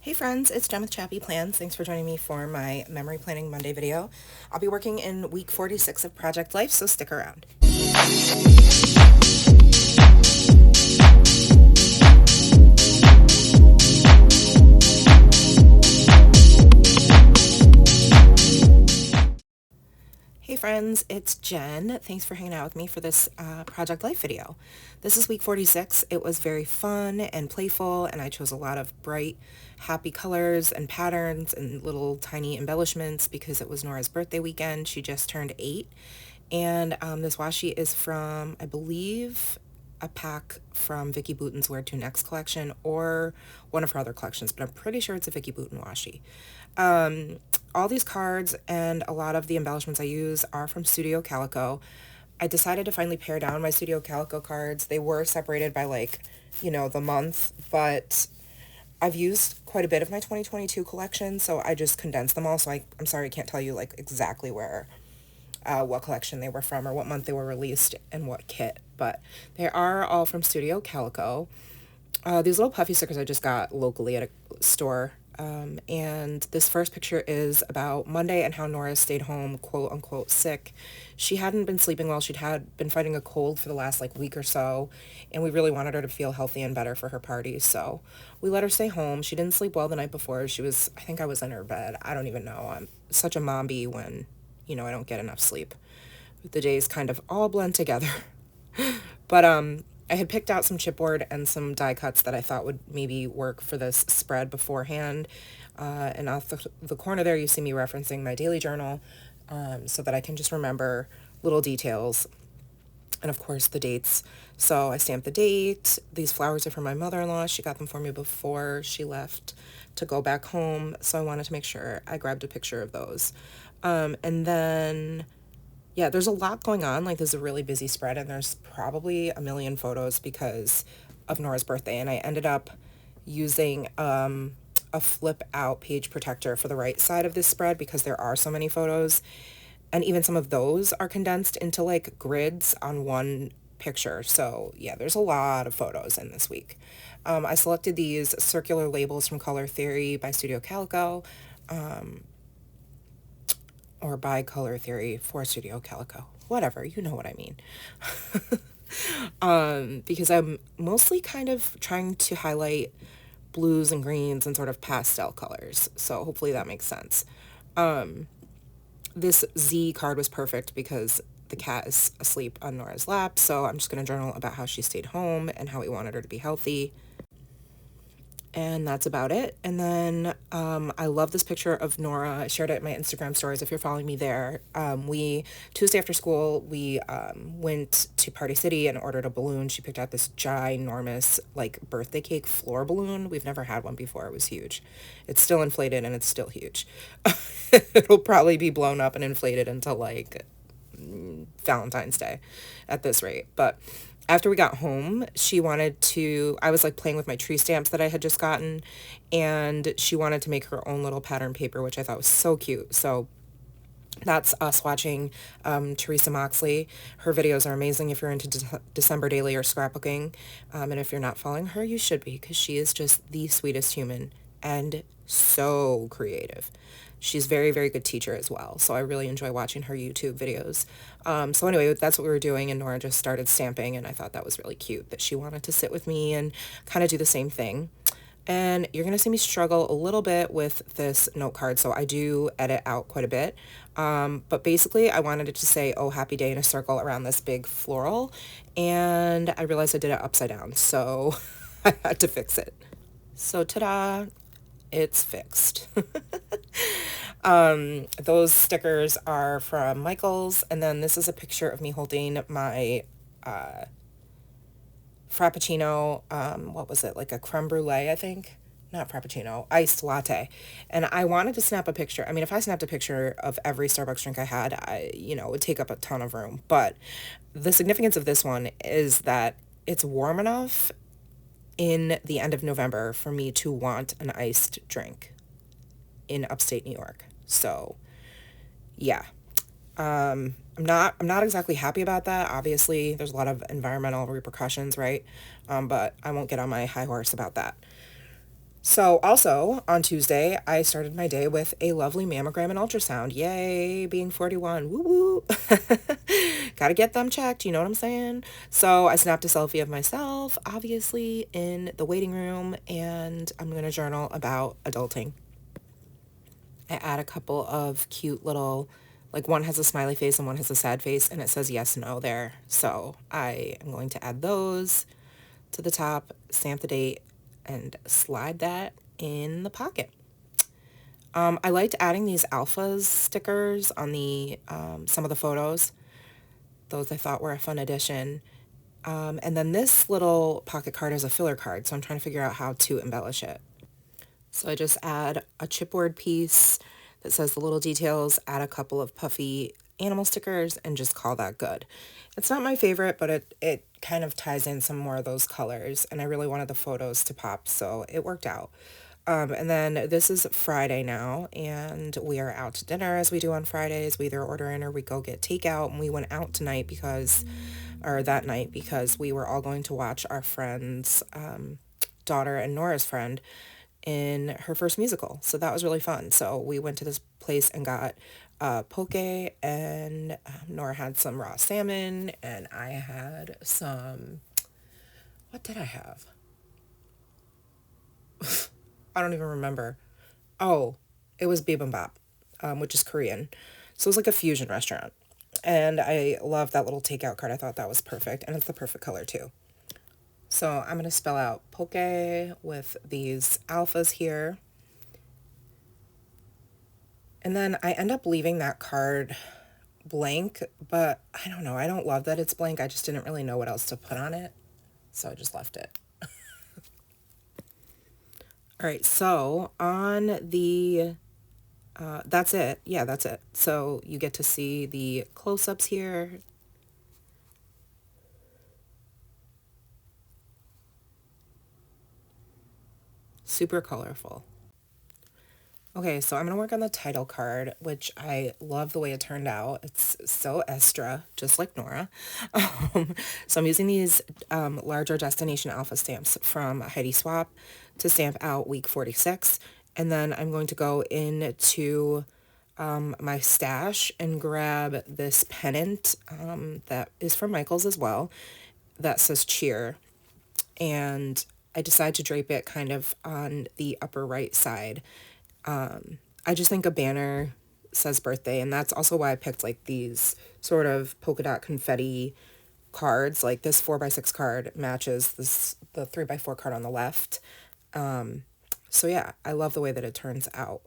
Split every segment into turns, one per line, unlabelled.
Hey friends, it's Jen with ChappyPlans. Thanks for joining me for my Memory Planning Monday video. I'll be working in week 46 of Project Life, so stick around. Hey friends, it's Jen. Thanks for hanging out with me for this Project Life video. This is week 46. It was very fun and playful, and I chose a lot of bright, happy colors and patterns and little tiny embellishments because it was Norah's birthday weekend. She just turned 8, and this washi is from, I believe, a pack from Vicky Bouton's Where to Next collection or one of her other collections, but I'm pretty sure it's a Vicky Bouton washi. All these cards and a lot of the embellishments I use are from Studio Calico. I decided to finally pare down my Studio Calico cards. They were separated by the month, but I've used quite a bit of my 2022 collection, so I just condensed them all. So I'm sorry I can't tell you exactly where what collection they were from or what month they were released and what kit, but they are all from Studio Calico. These little puffy stickers I just got locally at a store. And this first picture is about Monday and how Norah stayed home, quote unquote, sick. She hadn't been sleeping well. She'd been fighting a cold for the last week or so, and we really wanted her to feel healthy and better for her party. So we let her stay home. She didn't sleep well the night before. I think I was in her bed. I don't even know. I'm such a mom bee when, I don't get enough sleep. The days kind of all blend together. But, I had picked out some chipboard and some die cuts that I thought would maybe work for this spread beforehand. And off the corner there, you see me referencing my daily journal so that I can just remember little details. And of course, the dates. So I stamped the date. These flowers are from my mother-in-law. She got them for me before she left to go back home. So I wanted to make sure I grabbed a picture of those. And then... yeah, there's a lot going on. This is a really busy spread, and there's probably a million photos because of Norah's birthday. And I ended up using a flip out page protector for the right side of this spread because there are so many photos. And even some of those are condensed into grids on one picture. So yeah, there's a lot of photos in this week. I selected these circular labels from Color Theory by Studio Calico. Or by Color Theory for Studio Calico. Whatever, you know what I mean. Because I'm mostly kind of trying to highlight blues and greens and sort of pastel colors. So hopefully that makes sense. This Z card was perfect because the cat is asleep on Norah's lap. So I'm just going to journal about how she stayed home and how we wanted her to be healthy. And that's about it. And then I love this picture of Norah. I shared it in my Instagram stories if you're following me there. Tuesday after school, we went to Party City and ordered a balloon. She picked out this ginormous birthday cake floor balloon. We've never had one before. It was huge. It's still inflated and it's still huge. It'll probably be blown up and inflated until Valentine's Day at this rate. But after we got home, I was playing with my tree stamps that I had just gotten, and she wanted to make her own little pattern paper, which I thought was so cute. So that's us watching Teresa Moxley. Her videos are amazing if you're into December daily or scrapbooking. And if you're not following her, you should be, because she is just the sweetest human and so creative. She's a very, very good teacher as well. So I really enjoy watching her YouTube videos. So anyway, that's what we were doing, and Norah just started stamping, and I thought that was really cute that she wanted to sit with me and kind of do the same thing. And you're going to see me struggle a little bit with this note card, so I do edit out quite a bit. But basically, I wanted it to say, "Oh, happy day," in a circle around this big floral, and I realized I did it upside down, so I had to fix it. So ta-da! It's fixed. Those stickers are from Michael's, and then this is a picture of me holding my Frappuccino, what was it, a creme brulee, I think? Not Frappuccino, iced latte. And I wanted to snap a picture. I mean, if I snapped a picture of every Starbucks drink I had, it would take up a ton of room. But the significance of this one is that it's warm enough in the end of November for me to want an iced drink in upstate New York. So yeah, I'm not exactly happy about that. Obviously there's a lot of environmental repercussions, right? But I won't get on my high horse about that. So also on Tuesday, I started my day with a lovely mammogram and ultrasound. Yay, being 41. Woo woo. Gotta get them checked, you know what I'm saying? So I snapped a selfie of myself, obviously, in the waiting room, and I'm gonna journal about adulting. I add a couple of cute little, like one has a smiley face and one has a sad face, and it says yes, no there. So I am going to add those to the top, stamp the date, and slide that in the pocket. I liked adding these alphas stickers on the some of the photos. Those I thought were a fun addition. And then this little pocket card is a filler card, so I'm trying to figure out how to embellish it. So I just add a chipboard piece that says the little details, add a couple of puffy animal stickers, and just call that good. It's not my favorite, but it kind of ties in some more of those colors, and I really wanted the photos to pop, so it worked out. And then this is Friday now, and we are out to dinner as we do on Fridays. We either order in or we go get takeout, and we went out tonight that night because we were all going to watch our friend's daughter and Nora's friend in her first musical. So that was really fun. So we went to this place and got poke, and Nora had some raw salmon, and I had some, what did I have? I don't even remember. Oh, it was bibimbap, which is Korean. So it was like a fusion restaurant. And I love that little takeout card. I thought that was perfect. And it's the perfect color too. So I'm going to spell out poke with these alphas here. And then I end up leaving that card blank, but I don't know. I don't love that it's blank. I just didn't really know what else to put on it. So I just left it. All right, so on the, that's it. Yeah, that's it. So you get to see the close-ups here. Super colorful. Okay, so I'm going to work on the title card, which I love the way it turned out. It's so Estra, just like Nora. So I'm using these larger Destination Alpha stamps from Heidi Swap to stamp out week 46. And then I'm going to go into my stash and grab this pennant that is from Michael's as well that says cheer. And I decided to drape it kind of on the upper right side. I just think a banner says birthday, and that's also why I picked like these sort of polka dot confetti cards. Like this 4x6 card matches the 3x4 card on the left. So yeah, I love the way that it turns out.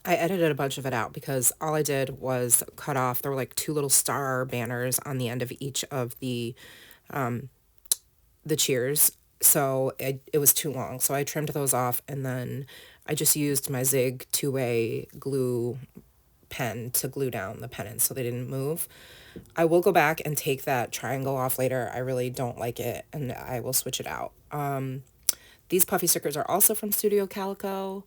I edited a bunch of it out because all I did was cut off, there were like two little star banners on the end of each of the cheers, so it was too long, so I trimmed those off, and then I just used my Zig two-way glue pen to glue down the pennants so they didn't move. I will go back and take that triangle off later. I really don't like it, and I will switch it out. These puffy stickers are also from Studio Calico.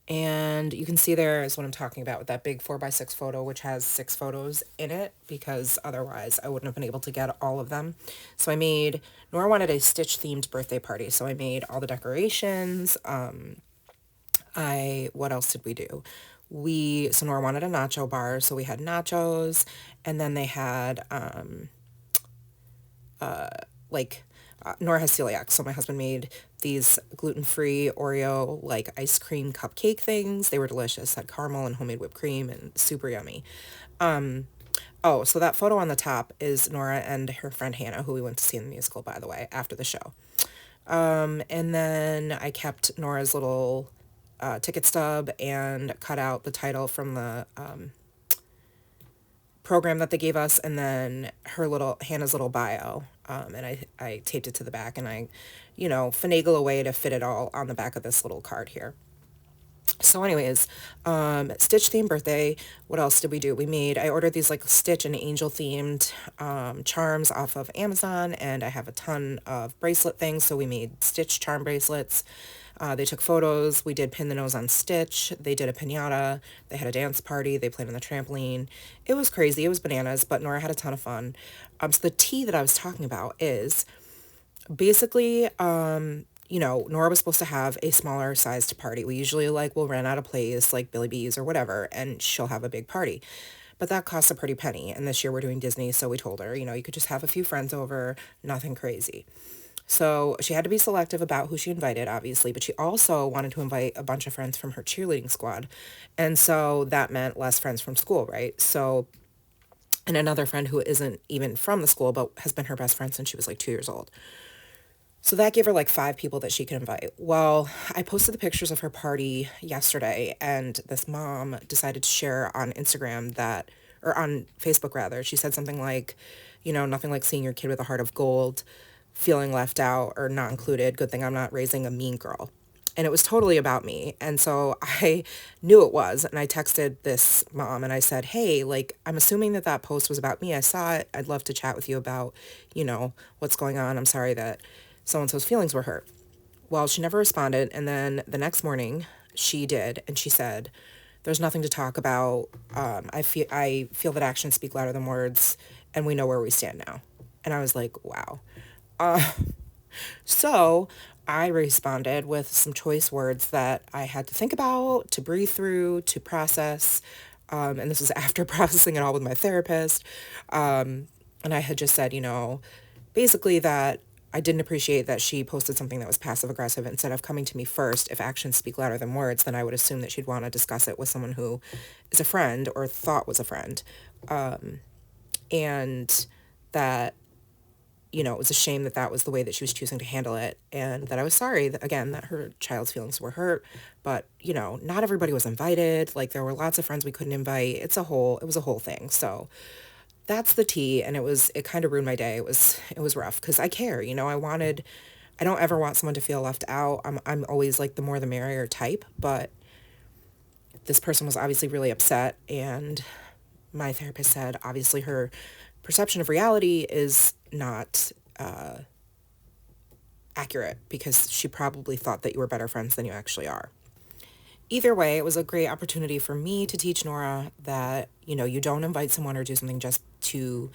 And you can see there is what I'm talking about with that big 4x6 photo, which has 6 photos in it, because otherwise I wouldn't have been able to get all of them. So Nora wanted a Stitch themed birthday party. So I made all the decorations. What else did we do? So Nora wanted a nacho bar. So we had nachos, and then they had, Nora has celiac, so my husband made these gluten-free Oreo like ice cream cupcake things. They were delicious, had caramel and homemade whipped cream and super yummy. Oh, so that photo on the top is Nora and her friend Hannah, who we went to see in the musical, by the way, after the show. And then I kept Nora's little ticket stub and cut out the title from the program that they gave us, and then Hannah's little bio, and I taped it to the back, and I, finagle a way to fit it all on the back of this little card here. So anyways, Stitch themed birthday. What else did we do? I ordered these like Stitch and Angel themed charms off of Amazon, and I have a ton of bracelet things, so we made Stitch charm bracelets. They took photos. We did pin the nose on Stitch. They did a piñata. They had a dance party. They played on the trampoline. It was crazy. It was bananas, but Nora had a ton of fun. So the tea that I was talking about is basically, you know, Nora was supposed to have a smaller sized party. We usually like will rent out a place like Billy B's or whatever, and she'll have a big party. But that costs a pretty penny. And this year we're doing Disney, so we told her, you know, you could just have a few friends over, nothing crazy. So she had to be selective about who she invited, obviously, but she also wanted to invite a bunch of friends from her cheerleading squad. And so that meant less friends from school, right? So, and another friend who isn't even from the school, but has been her best friend since she was like 2 years old. So that gave her like 5 people that she could invite. Well, I posted the pictures of her party yesterday, and this mom decided to share on Instagram that, or on Facebook rather, she said something like, you know, nothing like seeing your kid with a heart of gold, feeling left out or not included. Good thing I'm not raising a mean girl. And it was totally about me. And so I knew it was. And I texted this mom and I said, hey, like, I'm assuming that that post was about me. I saw it. I'd love to chat with you about, you know, what's going on. I'm sorry that so-and-so's feelings were hurt. Well, she never responded. And then the next morning she did. And she said, there's nothing to talk about. I feel that actions speak louder than words. And we know where we stand now. And I was like, wow. So I responded with some choice words that I had to think about, to breathe through, to process. And this was after processing it all with my therapist. And I had just said, you know, basically that I didn't appreciate that she posted something that was passive aggressive instead of coming to me first. If actions speak louder than words, then I would assume that she'd want to discuss it with someone who is a friend or thought was a friend. And that, you know, it was a shame that that was the way that she was choosing to handle it, and that I was sorry that, again, that her child's feelings were hurt. But, you know, not everybody was invited. Like, there were lots of friends we couldn't invite. It was a whole thing. So that's the tea. And it kind of ruined my day. It was rough because I care, you know, I don't ever want someone to feel left out. I'm always like the more the merrier type, but this person was obviously really upset. And my therapist said, obviously her perception of reality is not accurate because she probably thought that you were better friends than you actually are. Either way, it was a great opportunity for me to teach Nora that, you know, you don't invite someone or do something just to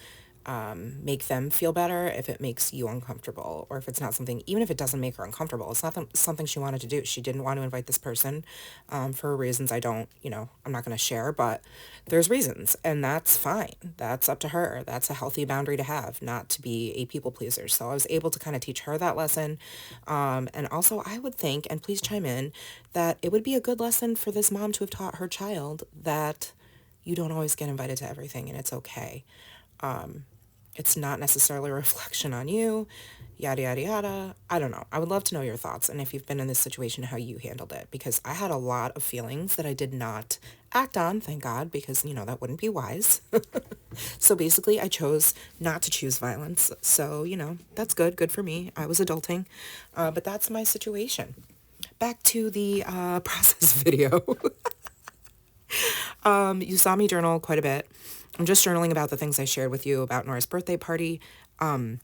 make them feel better if it makes you uncomfortable, or if it's not something, even if it doesn't make her uncomfortable, it's not something she wanted to do. She didn't want to invite this person for reasons I'm not going to share, but there's reasons, and that's fine. That's up to her. That's a healthy boundary to have, not to be a people pleaser. So I was able to kind of teach her that lesson. And also I would think, and please chime in, that it would be a good lesson for this mom to have taught her child that you don't always get invited to everything, and it's okay. It's not necessarily a reflection on you, yada, yada, yada. I don't know. I would love to know your thoughts, and if you've been in this situation, how you handled it, because I had a lot of feelings that I did not act on, thank God, because, you know, that wouldn't be wise. So basically, I chose not to choose violence. So, you know, that's good. Good for me. I was adulting. But that's my situation. Back to the process video. You saw me journal quite a bit. I'm just journaling about the things I shared with you about Norah's birthday party, and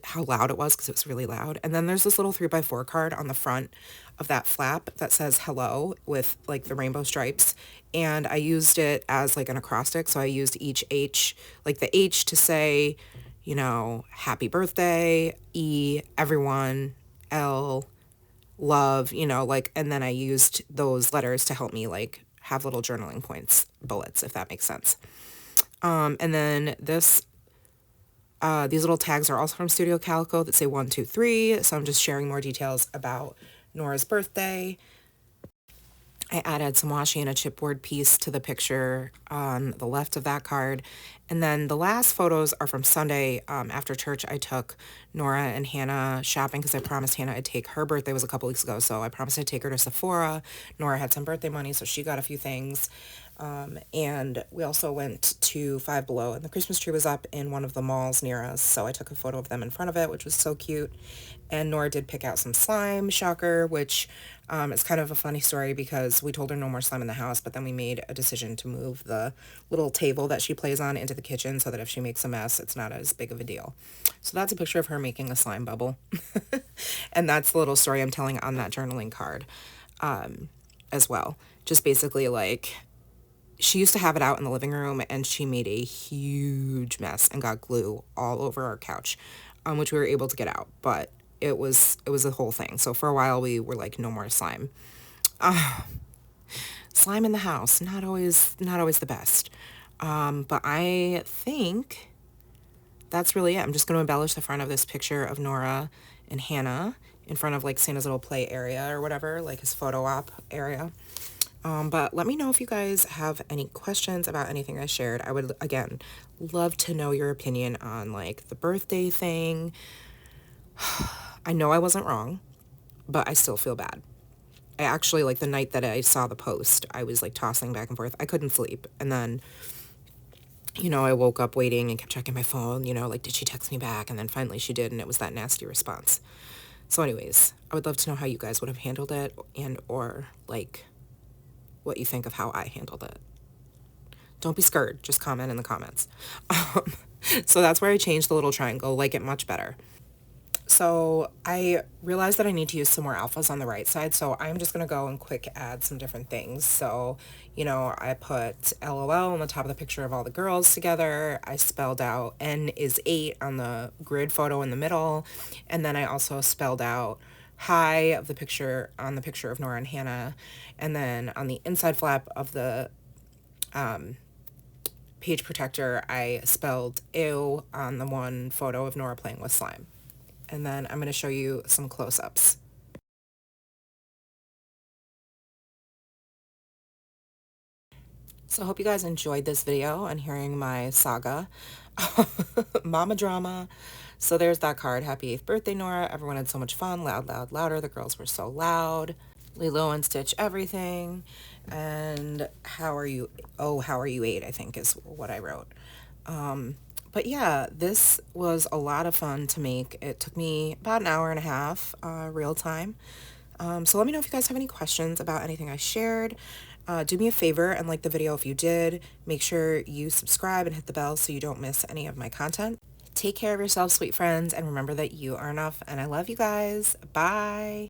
how loud it was, because it was really loud. And then there's this little 3x4 card on the front of that flap that says hello with like the rainbow stripes. And I used it as like an acrostic. So I used each H, like the H to say, you know, happy birthday, E, everyone, L, love, you know, like, and then I used those letters to help me like have little journaling points, bullets, if that makes sense. And then these little tags are also from Studio Calico that say 1, 2, 3. So I'm just sharing more details about Norah's birthday. I added some washi and a chipboard piece to the picture on the left of that card. And then the last photos are from Sunday. After church, I took Nora and Hannah shopping because I promised Hannah I'd take her birthday was a couple weeks ago. So I promised I'd take her to Sephora. Nora had some birthday money, so she got a few things. And we also went to Five Below, and the Christmas tree was up in one of the malls near us. So I took a photo of them in front of it, which was so cute. And Nora did pick out some slime, shocker, which is kind of a funny story because we told her no more slime in the house, but then we made a decision to move the little table that she plays on into the kitchen so that if she makes a mess, it's not as big of a deal. So that's a picture of her making a slime bubble. And that's the little story I'm telling on that journaling card as well. Just basically like, she used to have it out in the living room, and she made a huge mess and got glue all over our couch, which we were able to get out. But it was a whole thing. So for a while we were like, no more slime. Slime in the house, not always the best. But I think that's really it. I'm just going to embellish the front of this picture of Norah and Hannah in front of like Santa's little play area or whatever, like his photo op area. But let me know if you guys have any questions about anything I shared. I would, again, love to know your opinion on like the birthday thing. I know I wasn't wrong, but I still feel bad. I actually, like the night that I saw the post, I was like tossing back and forth. I couldn't sleep. And then, I woke up waiting and kept checking my phone, like, did she text me back? And then finally she did, and it was that nasty response. So anyways, I would love to know how you guys would have handled it, and or like what you think of how I handled it. Don't be scared, just comment in the comments. So that's where I changed the little triangle, like it much better. So I realized that I need to use some more alphas on the right side, so I'm just going to go and quick add some different things. So, I put LOL on the top of the picture of all the girls together. I spelled out N is 8 on the grid photo in the middle, and then I also spelled out hi of the picture on the picture of Norah and Hannah, and then on the inside flap of the page protector, I spelled ew on the one photo of Norah playing with slime. And then I'm going to show you some close-ups. So I hope you guys enjoyed this video and hearing my saga. Mama drama. So there's that card. Happy 8th birthday, Norah. Everyone had so much fun. Loud, loud, louder. The girls were so loud. Lilo and Stitch everything. And how are you? Oh, how are you 8, I think is what I wrote. But yeah, this was a lot of fun to make. It took me about an hour and a half, real time. So let me know if you guys have any questions about anything I shared. Do me a favor and like the video if you did. Make sure you subscribe and hit the bell so you don't miss any of my content. Take care of yourselves, sweet friends, and remember that you are enough, and I love you guys. Bye!